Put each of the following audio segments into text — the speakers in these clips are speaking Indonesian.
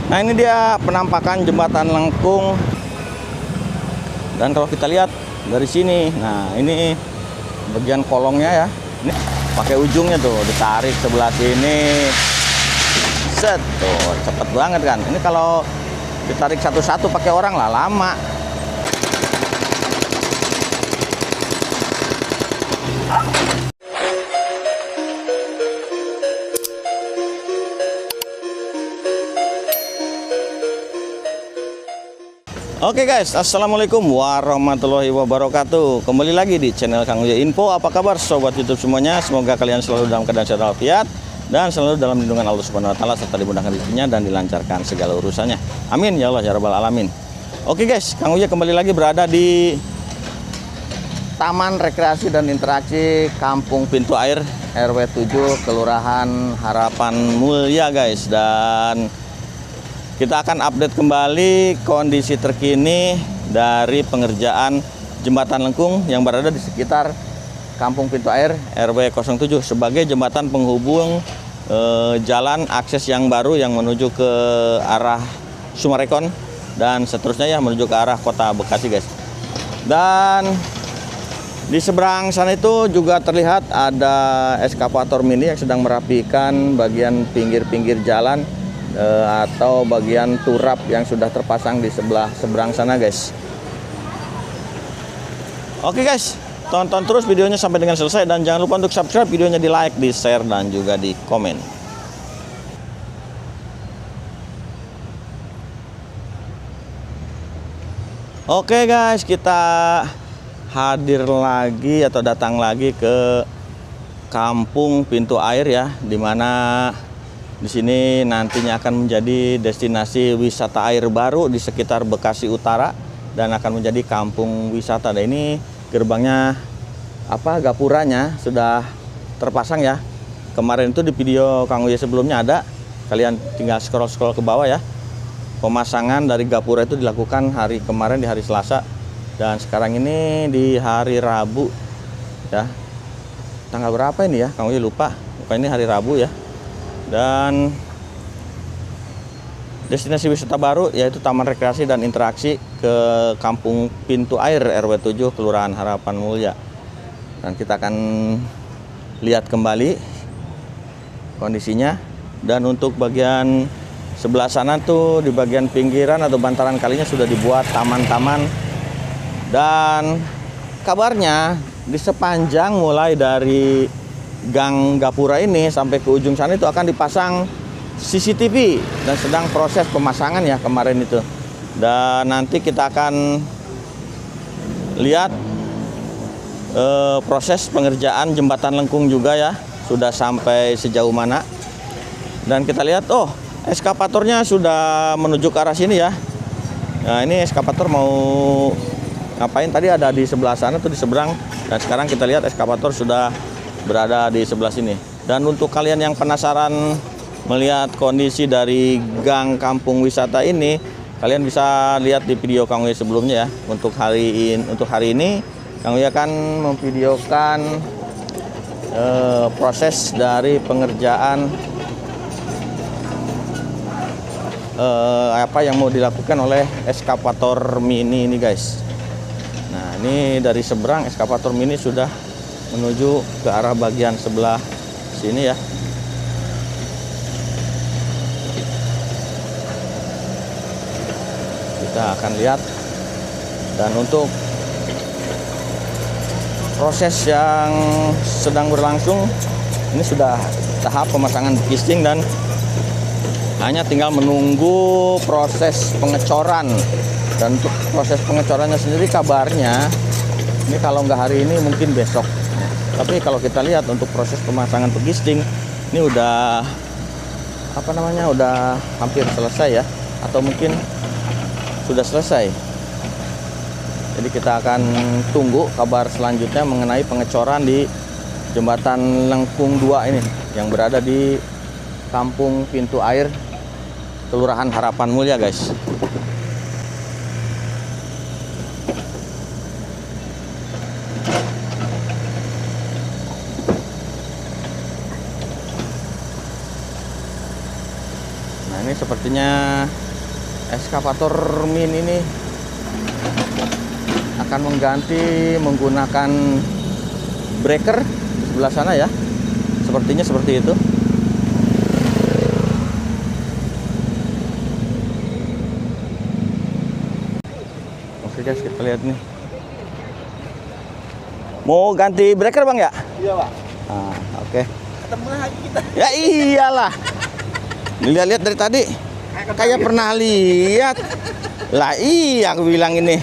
Nah, ini dia penampakan jembatan lengkung. Dan kalau kita lihat dari sini, nah ini bagian kolongnya ya. Ini pakai ujungnya tuh, ditarik sebelah sini. Set, tuh cepet banget kan. Ini kalau ditarik satu-satu pakai orang lah lama. Oke guys, assalamualaikum warahmatullahi wabarakatuh. Kembali lagi di channel Kang Uya Info. Apa kabar sobat YouTube semuanya? Semoga kalian selalu dalam keadaan sehat walafiat dan selalu dalam lindungan Allah Subhanahu Wa Taala, serta dimudahkan rezekinya dan dilancarkan segala urusannya. Amin ya Allah ya Rabbal Alamin. Oke guys, Kang Uya kembali lagi berada di Taman Rekreasi dan Interaksi Kampung Pintu Air RW 7 Kelurahan Harapan Mulya guys. Dan kita akan update kembali kondisi terkini dari pengerjaan jembatan lengkung yang berada di sekitar Kampung Pintu Air RW 07 sebagai jembatan penghubung jalan akses yang baru yang menuju ke arah Sumarekon dan seterusnya ya, menuju ke arah kota Bekasi guys. Dan di seberang sana itu juga terlihat ada eskavator mini yang sedang merapikan bagian pinggir-pinggir jalan atau bagian turap yang sudah terpasang di seberang sana guys. Oke guys, tonton terus videonya sampai dengan selesai dan jangan lupa untuk subscribe videonya, di like, di share dan juga di komen. Oke guys, kita hadir lagi atau datang lagi ke Kampung Pintu Air ya, dimana di sini nantinya akan menjadi destinasi wisata air baru di sekitar Bekasi Utara dan akan menjadi kampung wisata. Dan ini gerbangnya gapuranya sudah terpasang ya. Kemarin itu di video Kang Uya sebelumnya ada, kalian tinggal scroll ke bawah ya. Pemasangan dari gapura itu dilakukan hari kemarin di hari Selasa dan sekarang ini di hari Rabu ya. Tanggal berapa ini ya? Kang Uya lupa. Pokoknya ini hari Rabu ya. Dan destinasi wisata baru yaitu Taman Rekreasi dan Interaksi ke Kampung Pintu Air RW 7 Kelurahan Harapan Mulya. Dan kita akan lihat kembali kondisinya. Dan untuk bagian sebelah sana tuh di bagian pinggiran atau bantaran kalinya sudah dibuat taman-taman. Dan kabarnya di sepanjang mulai dari gang gapura ini sampai ke ujung sana itu akan dipasang CCTV dan sedang proses pemasangan ya kemarin itu. Dan nanti kita akan lihat proses pengerjaan jembatan lengkung juga ya, sudah sampai sejauh mana. Dan kita lihat, oh eskavatornya sudah menuju ke arah sini ya. Nah ini eskavator mau ngapain, tadi ada di sebelah sana tuh di seberang, dan sekarang kita lihat eskavator sudah berada di sebelah sini. Dan untuk kalian yang penasaran melihat kondisi dari gang kampung wisata ini, kalian bisa lihat di video Kang Uya sebelumnya ya. Untuk hari ini Kang Uya akan memvideokan proses dari pengerjaan apa yang mau dilakukan oleh eskavator mini ini guys. Nah ini dari seberang eskavator mini sudah menuju ke arah bagian sebelah sini ya. Kita akan lihat. Dan untuk proses yang sedang berlangsung ini sudah tahap pemasangan casing dan hanya tinggal menunggu proses pengecoran. Dan untuk proses pengecorannya sendiri kabarnya ini kalau nggak hari ini mungkin besok. Tapi kalau kita lihat untuk proses pemasangan pegisting ini udah udah hampir selesai ya, atau mungkin sudah selesai. Jadi kita akan tunggu kabar selanjutnya mengenai pengecoran di jembatan lengkung 2 ini yang berada di Kampung Pintu Air Kelurahan Harapan Mulya guys. Ini sepertinya eskavator min ini akan mengganti menggunakan breaker di sebelah sana ya. Sepertinya seperti itu. Oke guys, kita lihat nih. Mau ganti breaker bang ya? Iya pak. Nah, oke. Ketemu lagi kita. Ya iyalah. Lihat-lihat dari tadi. Kayak pernah lihat. Lah iya aku bilang ini.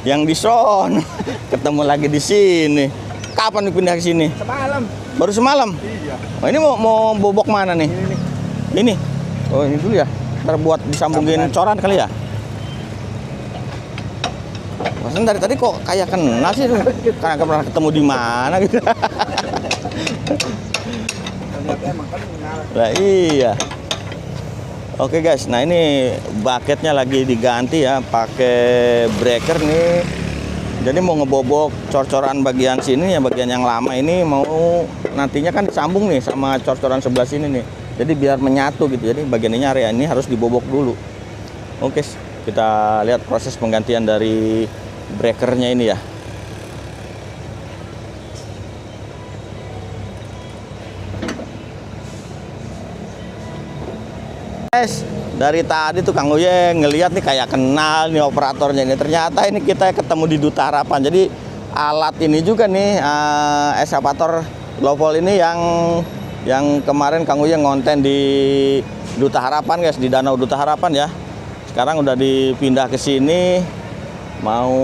Yang di son. Ketemu lagi di sini. Kapan pindah ke sini? Semalam. Baru semalam? Iya. Oh, ini mau bobok mana nih? Ini. Oh ini dulu ya. Ntar buat disambungin coran kali ya? Maksudnya dari tadi kok kayak kenal sih tuh. Karena pernah ketemu di mana gitu. Ternyata emang kan kenal. Lah iya. Oke guys, nah ini bucketnya lagi diganti ya, pakai breaker nih. Jadi mau ngebobok cor-coran bagian sini ya, bagian yang lama ini mau nantinya kan disambung nih sama cor-coran sebelah sini nih. Jadi biar menyatu gitu. Jadi bagian ini area ini harus dibobok dulu. Oke, kita lihat proses penggantian dari breakernya ini ya. Guys, dari tadi tuh Kang Uye ngelihat nih kayak kenal nih operatornya ini. Ternyata ini kita ketemu di Duta Harapan. Jadi alat ini juga nih eskavator low vol ini yang kemarin Kang Uye ngonten di Duta Harapan guys, di Danau Duta Harapan ya. Sekarang udah dipindah ke sini mau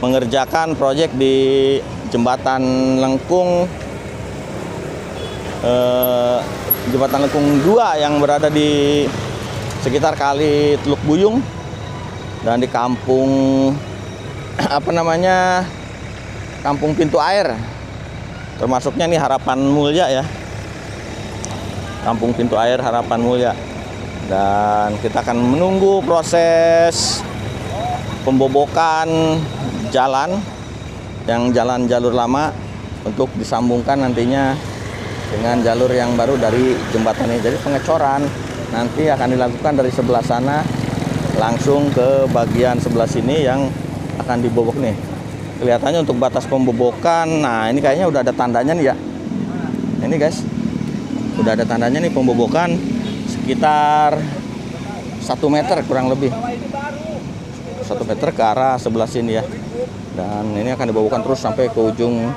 mengerjakan proyek di Jembatan Lengkung Jembatan Lengkung 2 yang berada di sekitar Kali Teluk Buyung dan di kampung apa namanya, Kampung Pintu Air, termasuknya nih Harapan Mulya ya, Kampung Pintu Air Harapan Mulya. Dan kita akan menunggu proses pembobokan jalan yang jalan jalur lama untuk disambungkan nantinya dengan jalur yang baru dari jembatan ini. Jadi pengecoran nanti akan dilakukan dari sebelah sana langsung ke bagian sebelah sini yang akan dibobok nih. Kelihatannya untuk batas pembobokan, nah ini kayaknya udah ada tandanya nih ya. Ini guys, udah ada tandanya nih pembobokan sekitar 1 meter kurang lebih. 1 meter ke arah sebelah sini ya. Dan ini akan dibobokkan terus sampai ke ujung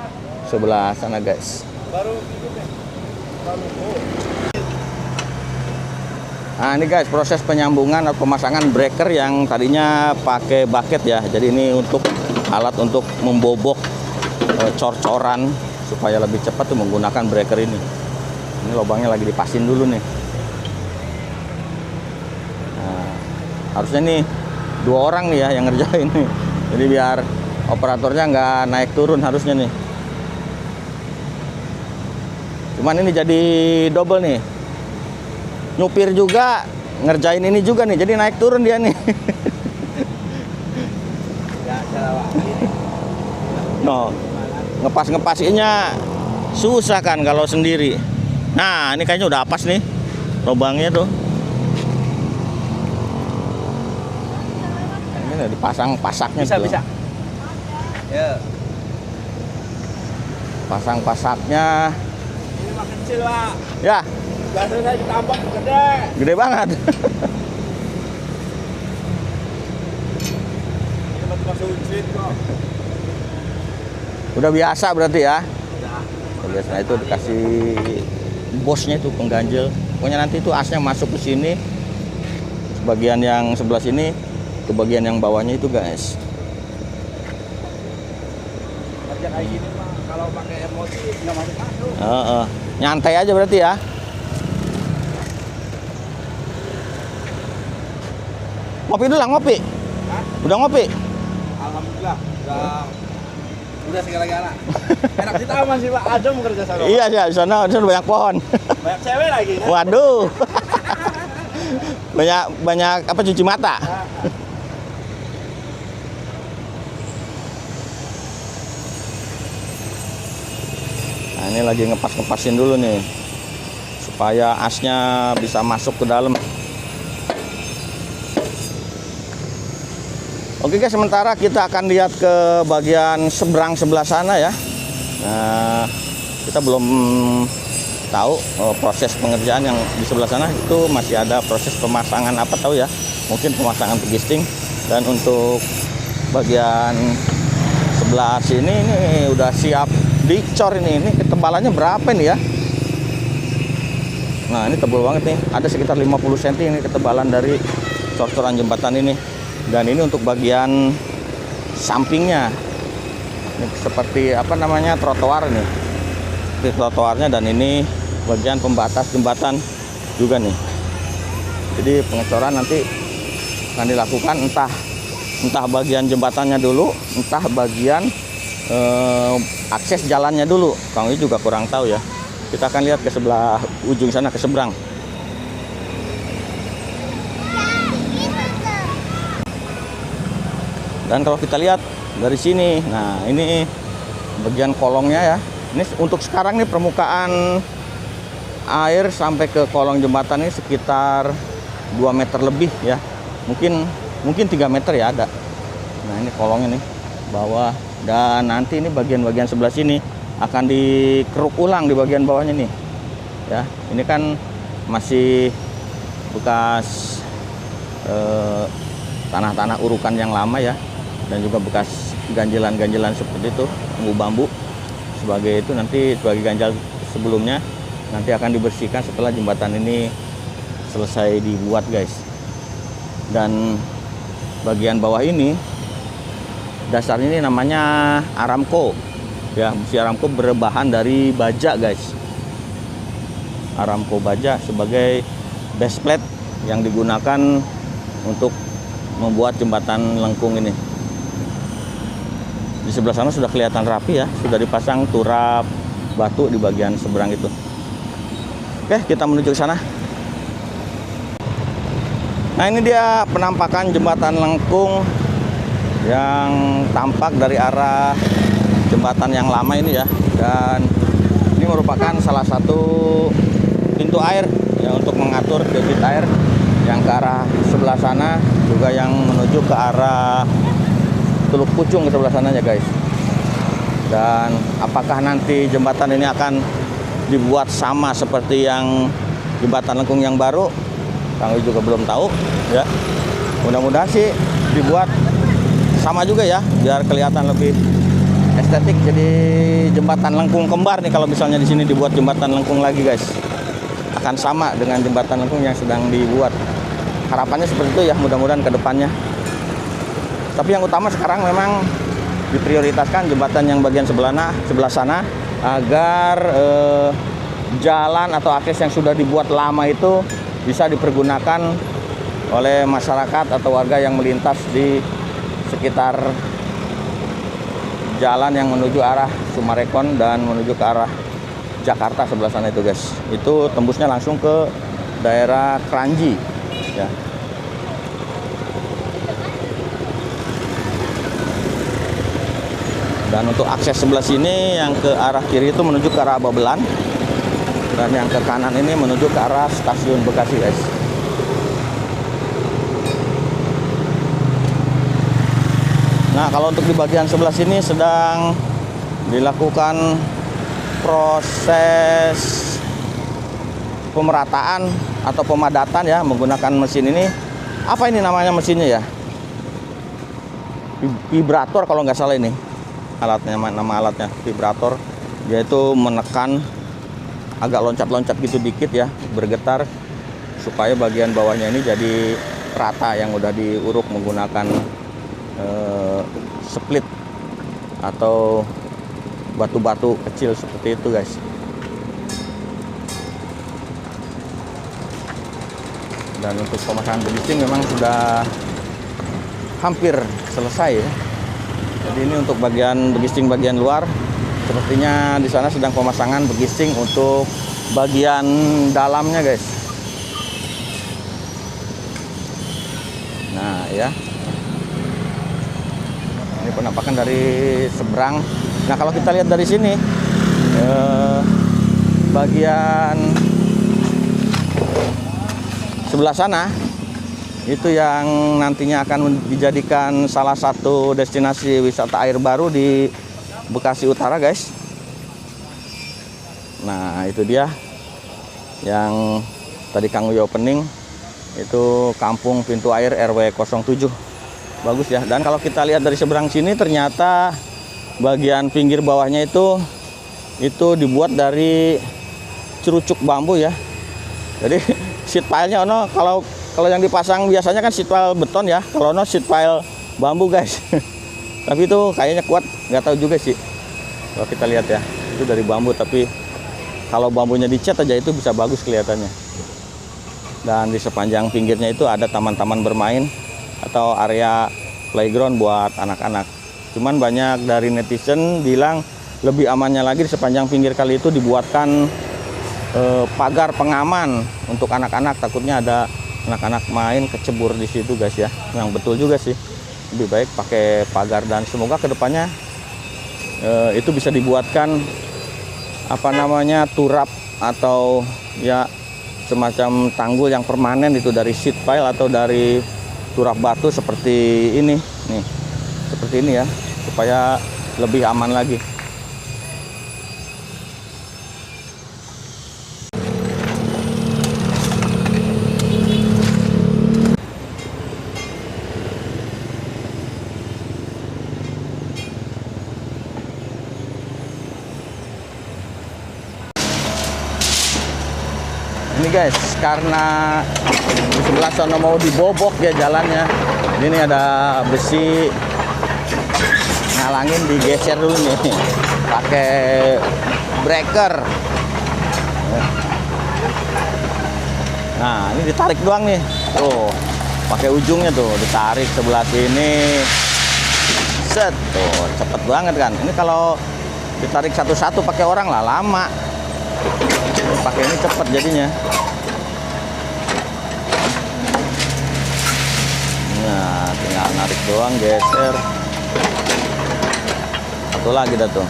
sebelah sana guys. Nah ini guys, proses penyambungan atau pemasangan breaker yang tadinya pakai bucket ya. Jadi ini untuk alat untuk membobok cor-coran supaya lebih cepat tuh menggunakan breaker ini. Ini lubangnya lagi dipasin dulu nih. Nah, harusnya nih 2 orang nih ya yang ngerjain nih. Jadi biar operatornya nggak naik turun harusnya nih. Cuman ini jadi double nih. Nyupir juga, ngerjain ini juga nih. Jadi naik turun dia nih. No, ngepas-ngepasinya susah kan kalau sendiri. Nah, ini kayaknya udah pas nih lubangnya tuh. Ini udah dipasang pasaknya Bisa, tuh. bisa. Ya. Pasang pasaknya. Ini mah kecil, Pak. Ya, Biasanya ditambah gede. gede banget. Ini mah cuma suncit kok. Udah biasa berarti ya. Udah. Biasanya itu dikasih bosnya itu pengganjel. Pokoknya nanti itu asnya masuk ke sini. Bagian yang sebelah sini ke bagian yang bawahnya itu guys. Kerja kayak gini mah kalau pakai emosi nggak masuk. Nyantai aja berarti ya. Ngopi dulu lah, ngopi. Hah? Udah ngopi? Alhamdulillah udah segala-gala. Enak di taman sih Pak, adem kerja sana. Iya sih, di sana banyak pohon. Banyak cewek lagi kan? Waduh. banyak apa, cuci mata. Nah, ini lagi ngepas-ngepasin dulu nih supaya asnya bisa masuk ke dalam. Oke guys, sementara kita akan lihat ke bagian seberang sebelah sana ya. Nah, kita belum tahu proses pengerjaan yang di sebelah sana itu masih ada proses pemasangan apa tahu ya. Mungkin pemasangan pegisting. Dan untuk bagian sebelah sini ini udah siap dicor ini. Ini ketebalannya berapa nih ya? Nah, ini tebal banget nih. Ada sekitar 50 cm ini ketebalan dari cor-coran jembatan ini. Dan ini untuk bagian sampingnya. Ini seperti apa namanya? Trotoar nih. Seperti trotoarnya, dan ini bagian pembatas jembatan juga nih. Jadi pengecoran nanti akan dilakukan entah bagian jembatannya dulu, entah bagian akses jalannya dulu. Kang ini juga kurang tahu ya. Kita akan lihat ke sebelah ujung sana, ke seberang. Dan kalau kita lihat dari sini, nah ini bagian kolongnya ya. Ini untuk sekarang nih permukaan air sampai ke kolong jembatan ini sekitar 2 meter lebih ya. Mungkin 3 meter ya ada. Nah ini kolongnya nih bawah, dan nanti ini bagian-bagian sebelah sini akan dikeruk ulang di bagian bawahnya nih ya. Ini kan masih bekas tanah-tanah urukan yang lama ya, dan juga bekas ganjilan-ganjilan seperti itu, bambu-bambu sebagai itu, nanti sebagai ganjal sebelumnya nanti akan dibersihkan setelah jembatan ini selesai dibuat guys. Dan bagian bawah ini dasarnya ini namanya Aramco ya. Besi Aramco berbahan dari baja guys. Aramco baja sebagai base plate yang digunakan untuk membuat jembatan lengkung ini. Di sebelah sana sudah kelihatan rapi ya, sudah dipasang turap batu di bagian seberang itu. Oke, kita menuju ke sana. Nah, ini dia penampakan jembatan lengkung yang tampak dari arah jembatan yang lama ini ya. Dan ini merupakan salah satu pintu air ya, untuk mengatur debit air yang ke arah sebelah sana, juga yang menuju ke arah Teluk Pucung ke sebelah sananya guys. Dan apakah nanti jembatan ini akan dibuat sama seperti yang jembatan lengkung yang baru, kami juga belum tahu ya. Mudah-mudahan sih dibuat sama juga ya, biar kelihatan lebih estetik. Jadi jembatan lengkung kembar nih kalau misalnya di sini dibuat jembatan lengkung lagi guys, akan sama dengan jembatan lengkung yang sedang dibuat. Harapannya seperti itu ya, mudah-mudahan ke depannya. Tapi yang utama sekarang memang diprioritaskan jembatan yang bagian sebelah sana agar jalan atau akses yang sudah dibuat lama itu bisa dipergunakan oleh masyarakat atau warga yang melintas di sekitar jalan yang menuju arah Sumarekon dan menuju ke arah Jakarta sebelah sana itu guys. Itu tembusnya langsung ke daerah Kranji ya. Dan untuk akses sebelah sini yang ke arah kiri itu menuju ke arah Babelan, dan yang ke kanan ini menuju ke arah stasiun Bekasi guys. Nah, kalau untuk di bagian sebelah sini sedang dilakukan proses pemerataan atau pemadatan ya, menggunakan mesin ini. Apa ini namanya mesinnya ya? Vibrator kalau nggak salah ini alatnya, nama alatnya vibrator. Dia itu menekan agak loncat-loncat gitu dikit ya, bergetar supaya bagian bawahnya ini jadi rata, yang udah diuruk menggunakan split atau batu-batu kecil seperti itu guys. Dan untuk pemasangan begisting memang sudah hampir selesai ya. Jadi ini untuk bagian begisting bagian luar, sepertinya di sana sedang pemasangan begisting untuk bagian dalamnya guys. Nah ya, ini penampakan dari seberang. Nah kalau kita lihat dari sini, bagian sebelah sana itu yang nantinya akan dijadikan salah satu destinasi wisata air baru di Bekasi Utara, guys. Nah, itu dia yang tadi Kang Uyo opening, itu Kampung Pintu Air RW 07. Bagus ya. Dan kalau kita lihat dari seberang sini, ternyata bagian pinggir bawahnya itu dibuat dari cerucuk bambu ya. Jadi sheet pile-nya ono, kalau yang dipasang biasanya kan sheet pile beton ya, kalau ono sheet pile bambu, guys. Tapi itu kayaknya kuat, nggak tahu juga sih. Kalau kita lihat ya, itu dari bambu, tapi kalau bambunya dicat aja itu bisa bagus kelihatannya. Dan di sepanjang pinggirnya itu ada taman-taman bermain atau area playground buat anak-anak. Cuman banyak dari netizen bilang lebih amannya lagi di sepanjang pinggir kali itu dibuatkan pagar pengaman untuk anak-anak, takutnya ada anak-anak main kecebur di situ, guys ya. Yang betul juga sih, lebih baik pakai pagar. Dan semoga kedepannya itu bisa dibuatkan apa namanya, turap atau ya semacam tanggul yang permanen itu dari sheet pile atau dari turap batu seperti ini nih, seperti ini ya, supaya lebih aman lagi. Ini guys, karena di sebelah sana mau dibobok ya jalannya. Ini ada besi ngalangin, digeser dulu nih pakai breaker. Nah, ini ditarik doang nih. Tuh, pakai ujungnya tuh ditarik sebelah sini. Set, tuh cepet banget kan. Ini kalau ditarik satu-satu pakai orang lah lama. Pakai ini cepet jadinya. Nah, tinggal narik doang, geser. Satu lagi dah tuh.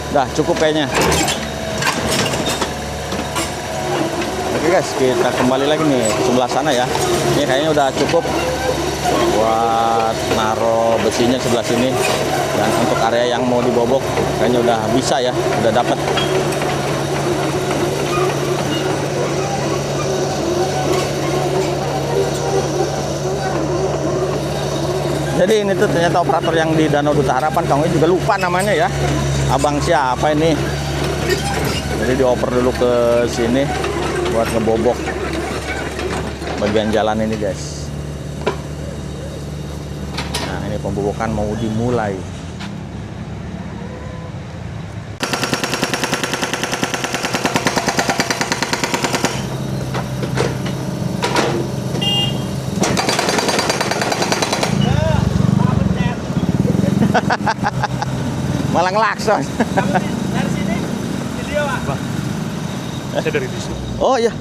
Dah cukup kayaknya. Oke guys, kita kembali lagi nih ke sebelah sana ya. Ini kayaknya udah cukup buat naro besinya sebelah sini. Dan untuk area yang mau dibobok kayaknya udah bisa ya, udah dapet. Jadi ini tuh ternyata operator yang di Danau Duta Harapan, Kang Uy juga lupa namanya ya. Abang siapa ini? Jadi dioper dulu ke sini buat ngebobok bagian jalan ini, guys. Nah, ini pembobokan mau dimulai. Malah ngelakson. Dari sini video, Pak. Saya dari Disu. Oh iya.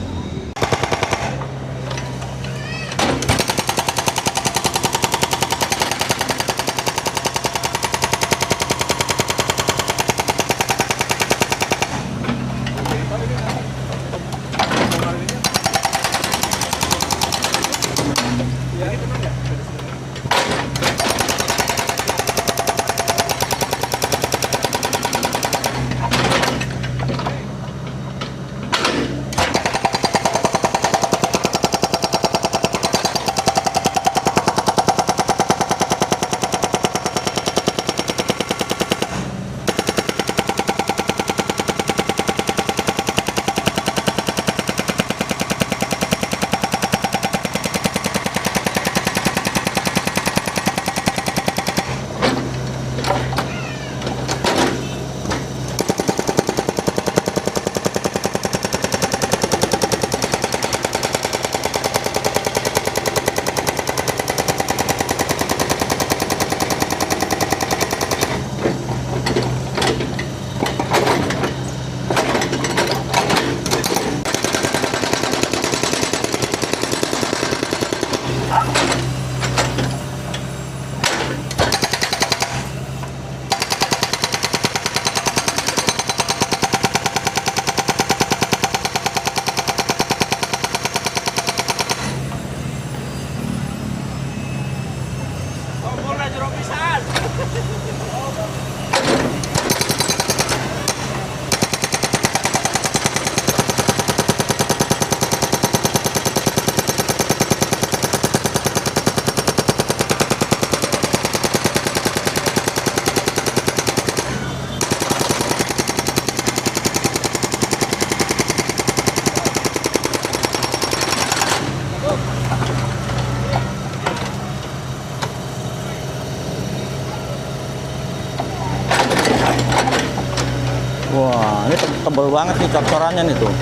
Wah, ini tebel banget nih cor-corannya nih tuh.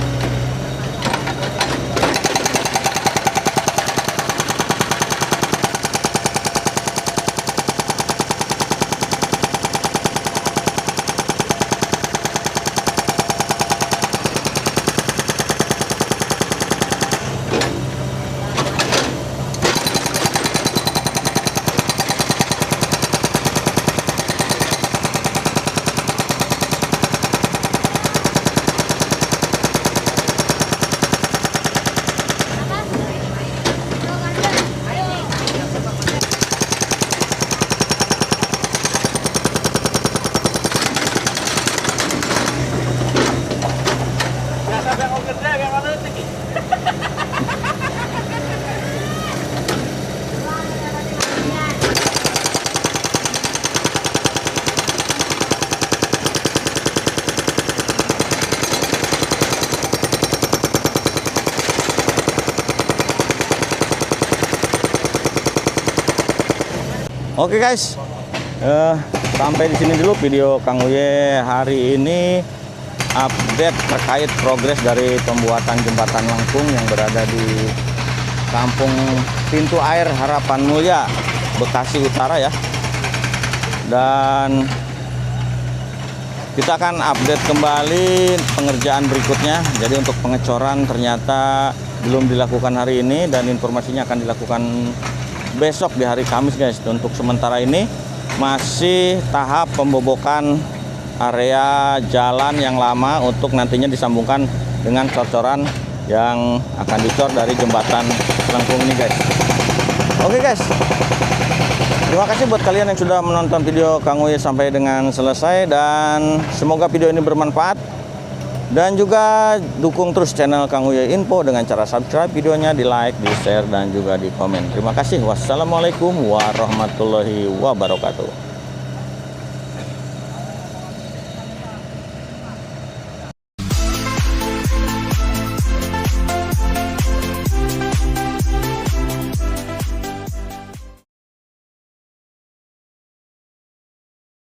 Oke guys, sampai di sini dulu video Kang Uye hari ini, update terkait progres dari pembuatan jembatan lengkung yang berada di Kampung Pintu Air Harapan Mulia, Bekasi Utara ya. Dan kita akan update kembali pengerjaan berikutnya. Jadi untuk pengecoran ternyata belum dilakukan hari ini dan informasinya akan dilakukan besok di hari Kamis guys. Untuk sementara ini masih tahap pembobokan area jalan yang lama untuk nantinya disambungkan dengan cor-coran yang akan dicor dari jembatan lengkung ini guys. Oke guys, terima kasih buat kalian yang sudah menonton video Kang Uye sampai dengan selesai, dan semoga video ini bermanfaat. Dan juga dukung terus channel Kang Uye Info dengan cara subscribe videonya, di like, di share, dan juga di komen. Terima kasih. Wassalamualaikum warahmatullahi wabarakatuh.